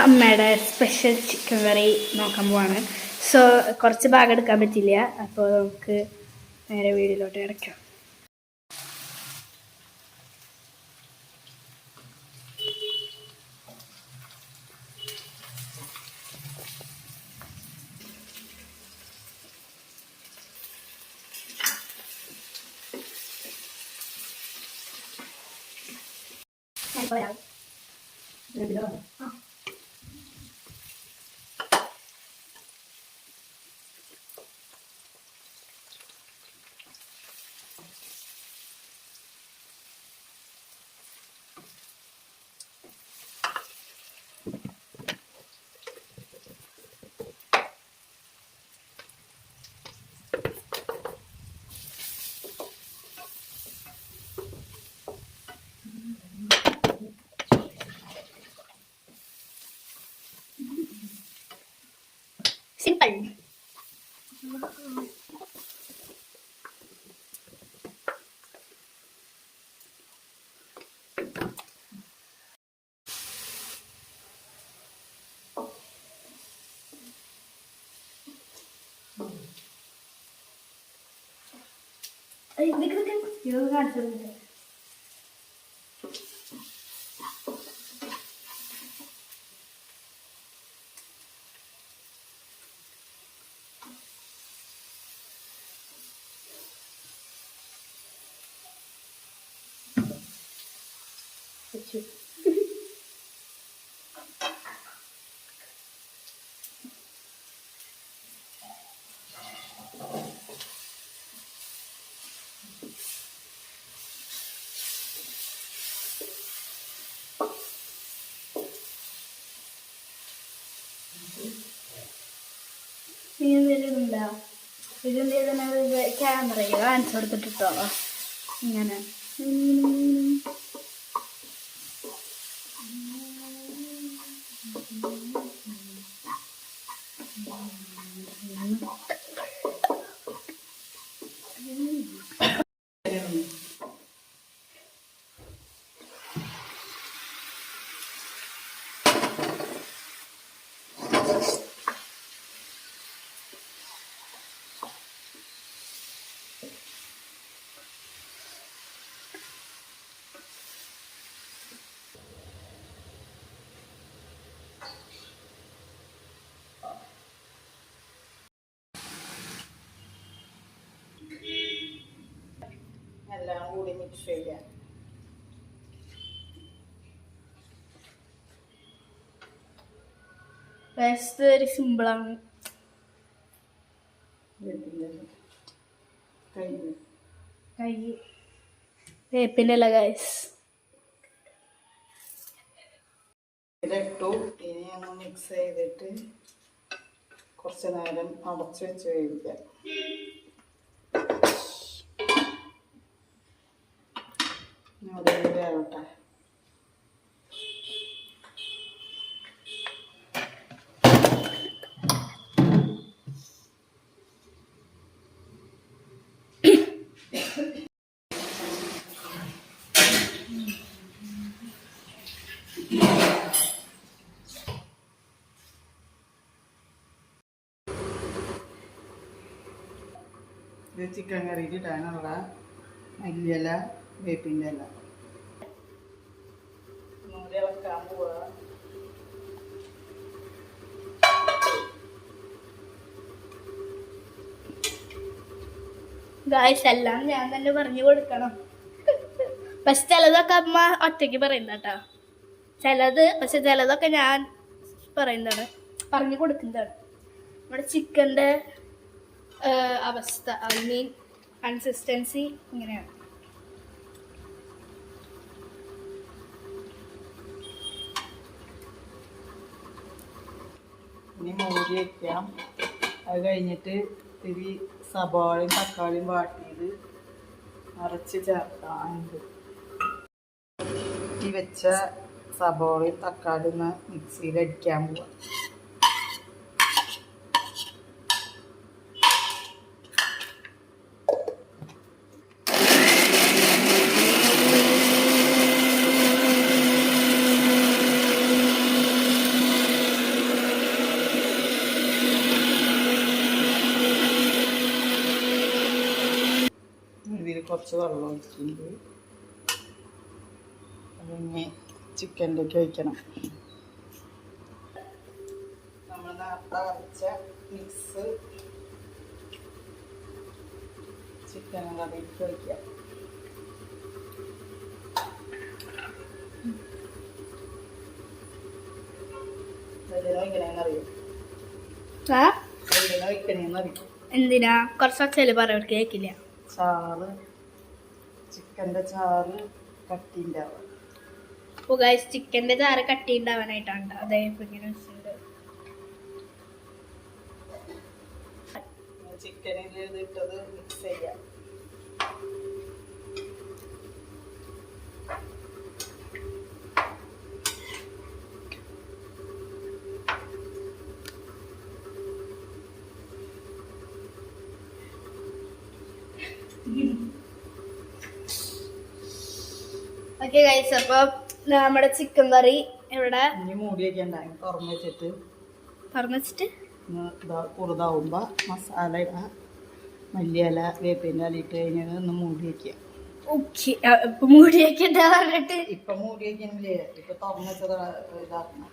അമ്മയുടെ special chicken കറി നോക്കാൻ പോവാണ്. സോ കുറച്ച് ഭാഗം എടുക്കാൻ പറ്റില്ല, അപ്പോൾ നമുക്ക് നേരെ വീഡിയോയിലോട്ട് കിടക്കാം. Simple. Ay, yo gato. ഇതെന്താ ഇതെന്താ ക്യാമറയിൽ കാണിച്ചു കൊടുത്തിട്ടോ ഇങ്ങനെ എല്ലാം കൂടി മിക്സ് ചെയ്യാം. ഒരു സിമ്പിളാണ്. കൈ വേപ്പിൻ്റെ ഇല ഗൈസ് ഇതിലിട്ടു. ഇനി ഒന്ന് മിക്സ് ചെയ്തിട്ട് കുറച്ച് നേരം അടച്ചു വെച്ച് വേവിക്കാം. ആവട്ടെ. ഇത് ചിക്കൻ കറിയിൽ ഇടാനുള്ള മല്ലിയില വേപ്പിൻ്റെ ഇല ഇളക്കാൻ പോവുക. ഗായ്സ് എല്ലാം ഞാൻ തന്നെ പറഞ്ഞു കൊടുക്കണം. പക്ഷെ ചിലതൊക്കെ അമ്മ ഒറ്റയ്ക്ക് പറയുന്നതാട്ടോ, പക്ഷെ ചിലതൊക്കെ ഞാൻ പറയുന്നതാണ്, പറഞ്ഞു കൊടുക്കുന്നതാണ്. നമ്മുടെ ചിക്കൻ്റെ അവസ്ഥ, ഐ മീൻ കൺസിസ്റ്റൻസി ഇങ്ങനെയാണ്. ഇനി മൂടി വയ്ക്കാം. അത് കഴിഞ്ഞിട്ട് ഇത്തിരി സവാളയും തക്കാളിയും വാട്ടിയത് അരച്ച് ചേർക്കാം. ഈ വെച്ച സവാളയും തക്കാളിയും മിക്സിയിൽ അടിക്കാൻ പോവാം. കുറച്ച് വെള്ളം ഒഴിക്കുന്നുണ്ട്. അതിന് ചിക്കനിലേക്ക് ഒഴിക്കണം. നമ്മൾ നേരത്തെ അരച്ച മിക്സ് ചിക്കൻ കറിയിലേക്ക് ഒഴിക്കാം. എന്തിനാ കുറച്ച് ഒച്ചയില് പറയാൻ കേക്കില്ല. ചാറ് ചിക്കൻ്റെ ചാറ് കട്ടിണ്ടാവുക. ഓ ഗൈസ്, ചിക്കൻ്റെ ചാറ് കട്ടി ഉണ്ടാവാനായിട്ടാണ് അതേ ഇങ്ങനെ ചിക്കനിൽ ഇതിട്ടത് മിക്സ് ചെയ്യാം. ഓക്കെ ഗൈസ്, അപ്പൊ നമ്മുടെ ചിക്കൻ കറി ഇവിടെ ഇനി മൂടി വയ്ക്കണ്ടായി തുറന്ന് വെച്ചിട്ട് കുറുതാവുമ്പോ മസാല ഇടാം. മല്ലിയില വേപ്പിൻ്റെ ഇല ഇട്ട് കഴിഞ്ഞാൽ ഒന്ന് മൂടി വയ്ക്കുക. ഓക്കെ, ഇപ്പൊ മൂടി വെക്കണ്ട പറഞ്ഞിട്ട് ഇപ്പൊ മൂടി വയ്ക്കണില്ലേ, ഇപ്പൊ തുറന്ന് വെച്ചത് ഇതാക്കണം.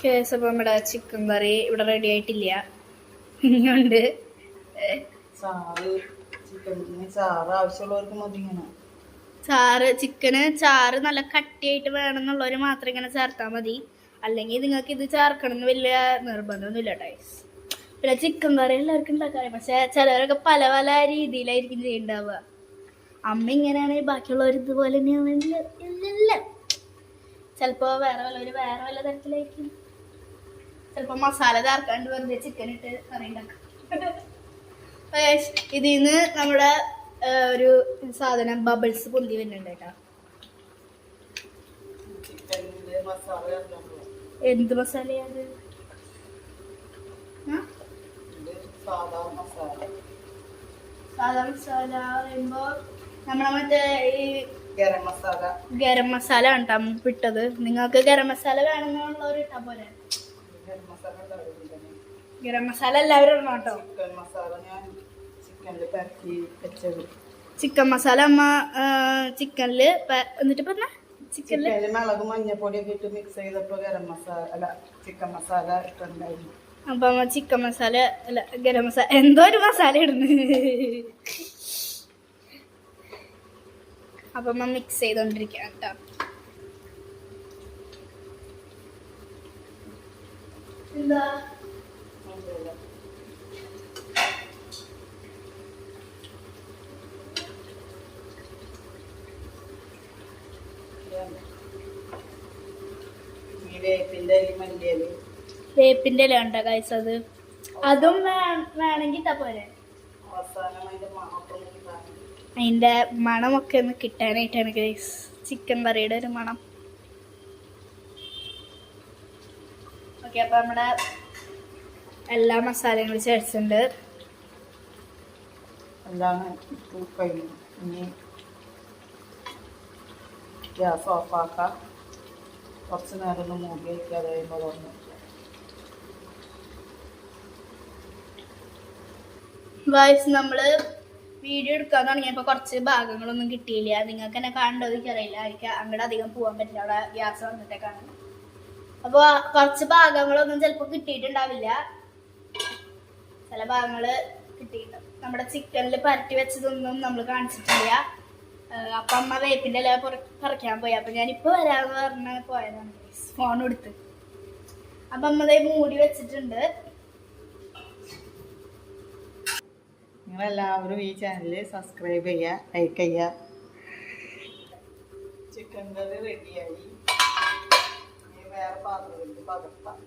കേസ് അപ്പൊ നമ്മുടെ ചിക്കൻ കറി ഇവിടെ റെഡി ആയിട്ടില്ല. ഇനിയുണ്ട് ചാറ്. ചിക്കന് ചാറ് ആവശ്യമുള്ളവർക്ക് മതി. ഇങ്ങനെ ചിക്കന് ചാറ് നല്ല കട്ടിയായിട്ട് വേണമെന്നുള്ളവർ മാത്രം ഇങ്ങനെ ചേർത്താൽ മതി. അല്ലെങ്കിൽ നിങ്ങൾക്ക് ഇത് ചേർക്കണം എന്ന് വലിയ നിർബന്ധമൊന്നുമില്ല ഗൈസ്. പിന്നെ ചിക്കൻ കറി എല്ലാവർക്കും ഉണ്ടാക്കാറ്, പക്ഷെ ചിലവരൊക്കെ പല പല രീതിയിലായിരിക്കും ചെയ്യുന്നുണ്ടാവുക. അമ്മ ഇങ്ങനെയാണെങ്കിൽ ബാക്കിയുള്ളവർ ഇതുപോലെ തന്നെയാണെന്നില്ല. ചിലപ്പോൾ വേറെ വല്ല തരത്തിലായിരിക്കും. ചിലപ്പോൾ മസാല ചേർക്കാണ്ട് വെറുതെ ചിക്കൻ ഇട്ട് കറി ഉണ്ടാക്കാം. ഇതിൽ നിന്ന് നമ്മുടെ ഒരു സാധനം ബബിൾസ് പൊന്തി വരുന്നുണ്ട് കേട്ടോ. എന്ത് മസാലയാണ്? സാധാ മസാല പറയുമ്പോ നമ്മളെ മറ്റേ ഈ ഗരം മസാല ആണ് ഇട്ടത്. നിങ്ങൾക്ക് ഗരം മസാല വേണമെന്നുള്ളവർ ഇട്ടാ പോലെ. ഗരം മസാല എല്ലാവരും ഇടണം കേട്ടോ. ചിക്കൻ മസാല അമ്മ ചിക്കനില് എന്നിട്ട് പറഞ്ഞ ചിക്കനില് മുളക് മഞ്ഞപ്പൊടിയൊക്കെ ഇട്ട് മിക്സ് ചെയ്തപ്പോ ഗരം മസാല ചിക്കൻ മസാല ഇട്ടുണ്ടായിരുന്നു. അപ്പൊ അമ്മ ചിക്കൻ മസാല അല്ല ഗരം മസാല എന്തോ ഒരു മസാല ഇടുന്നു. അപ്പൊ അമ്മ മിക്സ് ചെയ്തോണ്ടിരിക്കുക കേട്ടോ. എന്താ വേപ്പിന്റെ ഇല ഉണ്ടോ ഗൈസ്? അതും വേണമെങ്കിൽ ഇട്ടാ പോലെ. അതിന്റെ മണമൊക്കെ ഒന്ന് കിട്ടാനായിട്ടാണ് ഗൈസ് ചിക്കൻ കറിയുടെ ഒരു മണം. ഓക്കെ, അപ്പൊ നമ്മുടെ എല്ലാ മസാലകളും ചേർച്ചിട്ടുണ്ട്. എല്ലാം കഴിഞ്ഞു. ഇനി ഗ്യാസ് ഓഫാക്കാം. കുറച്ച് നേരം ഒന്ന് മൂടി വയ്ക്കുക. അത് കഴിയുമ്പോൾ തുറന്ന് ഗൈസ് നമ്മള് വീഡിയോ എടുക്കാൻ തുടങ്ങിയപ്പോൾ കുറച്ച് ഭാഗങ്ങളൊന്നും കിട്ടിയില്ല. നിങ്ങൾക്ക് എന്നെ കാണണ്ടോ എനിക്കറിയില്ല. എനിക്ക് അങ്ങോട്ട് അധികം പോകാൻ പറ്റില്ല, അവിടെ ഗ്യാസ് വന്നിട്ടേക്കാണ്. അപ്പോൾ കുറച്ച് ഭാഗങ്ങളൊന്നും ചിലപ്പോൾ കിട്ടിയിട്ടുണ്ടാവില്ല. ചില ഭാഗങ്ങള് കിട്ടിയിട്ടുണ്ടാവും. നമ്മുടെ ചിക്കനിൽ പരട്ടി വെച്ചതൊന്നും നമ്മൾ കാണിച്ചിട്ടില്ല. അപ്പം അമ്മ വേപ്പിൻ്റെ ഇല പറിക്കാൻ പോയി. അപ്പം ഞാനിപ്പോൾ വരാമെന്ന് പറഞ്ഞ് പോയതാണ് ഫോൺ എടുത്ത്. അപ്പം അമ്മ മൂടി വെച്ചിട്ടുണ്ട്. നിങ്ങളെല്ലാവരും ഈ ചാനൽ സബ്സ്ക്രൈബ് ചെയ്യുക, ലൈക്ക് ചെയ്യുക. ചിക്കൻ കറി റെഡിയായി. വേറെ പാത്രത്തിൽ പകർത്താം.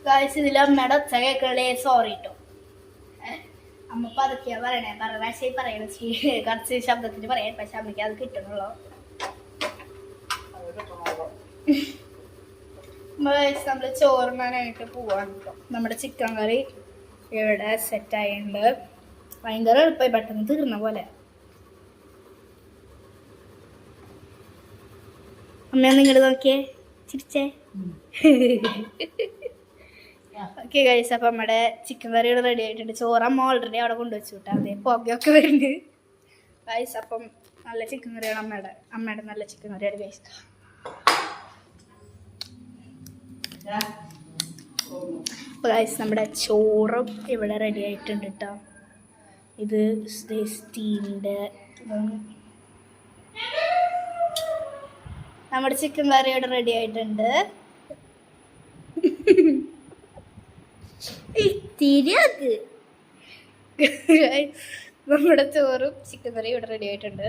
ഗൈസ് ഇതിൽ അമ്മയുടെ ഒച്ച കേൾക്കണേ സോറി കേട്ടോ. അമ്മ പതുക്കിയാ പറയണേ പ്രാവശ്യം പറയണ കുറച്ച് ശബ്ദത്തിന് പറയാൻ, പക്ഷെ അമ്മയ്ക്ക് അത് കിട്ടണുള്ളൂ. നമ്മള് ചോറിനാനായിട്ട് പോവാൻ കേട്ടോ. നമ്മുടെ ചിക്കൻ കറി ഇവിടെ സെറ്റായിട്ടുണ്ട്. ഭയങ്കര എളുപ്പമായി, പെട്ടെന്ന് തീർന്ന പോലെ. അമ്മ നിങ്ങൾ നോക്കിയേ ചിരിച്ചേ. ഓക്കെ ഗൈസ്, അപ്പം നമ്മുടെ ചിക്കൻ കറിയുടെ റെഡി ആയിട്ടുണ്ട്. ചോറമ്മ ഓൾറെഡി അവിടെ കൊണ്ടുവച്ചു വിട്ടാ. അതെ പുകയൊക്കെ വരുന്നുണ്ട് ഗൈസ്. അപ്പം നല്ല ചിക്കൻ കറിയാണ് അമ്മയുടെ നല്ല ചിക്കൻ കറിയാണ് ഗൈസ്. അപ്പോൾ ഗൈസ് നമ്മുടെ ചോറും ഇവിടെ റെഡി ആയിട്ടുണ്ട് കേട്ടോ. ഇത് സ്റ്റീമിൻ്റെ നമ്മുടെ ചിക്കൻ കറി ഇവിടെ റെഡി ആയിട്ടുണ്ട്. ഇത്തിരി അത് നമ്മുടെ ചോറും ചിക്കൻ കറിയും ഇവിടെ റെഡി ആയിട്ടുണ്ട്.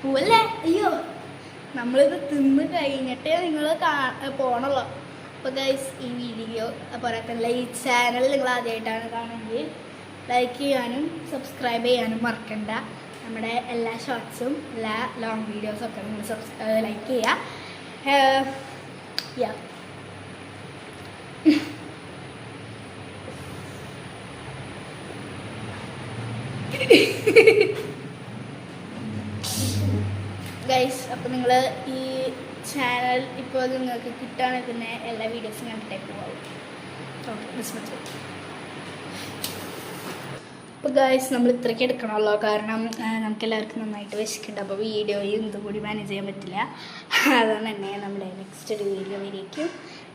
പോവല്ലേ, അയ്യോ നമ്മളിത് തിന്ന് കഴിഞ്ഞിട്ടേ നിങ്ങൾ പോണല്ലോ. അപ്പോൾ ഗൈസ് ഈ വീഡിയോ അതുപോലെ തന്നെ ഈ ചാനൽ നിങ്ങൾ ആദ്യമായിട്ടാണ് കാണുമെങ്കിൽ ലൈക്ക് ചെയ്യാനും സബ്സ്ക്രൈബ് ചെയ്യാനും മറക്കണ്ട. നമ്മുടെ എല്ലാ ഷോർട്സും എല്ലാ ലോങ് വീഡിയോസും ഒക്കെ നിങ്ങൾ ലൈക്ക് ചെയ്യുക. യാ ഗൈസ്, അപ്പോൾ നിങ്ങൾ ഈ ചാനൽ ഇപ്പോൾ നിങ്ങൾക്ക് കിട്ടുകയാണെങ്കിൽ പിന്നെ എല്ലാ വീഡിയോസും കണ്ടിട്ടേക്ക് പോകും. ഓക്കെ, അപ്പോൾ ഗൈസ് നമ്മൾ ഇത്രയ്ക്ക് എടുക്കണമല്ലോ, കാരണം നമുക്ക് എല്ലാവർക്കും നന്നായിട്ട് വിശക്കുന്നുണ്ട്. അപ്പോൾ വീഡിയോയും ഇതും കൂടി മാനേജ് ചെയ്യാൻ പറ്റില്ല. അതുകൊണ്ട് തന്നെ നമ്മുടെ നെക്സ്റ്റ് ഒരു വീഡിയോ വരേക്കും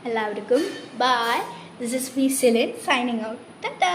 എല്ലാവർക്കും bye. This is me Celine signing out. Tata.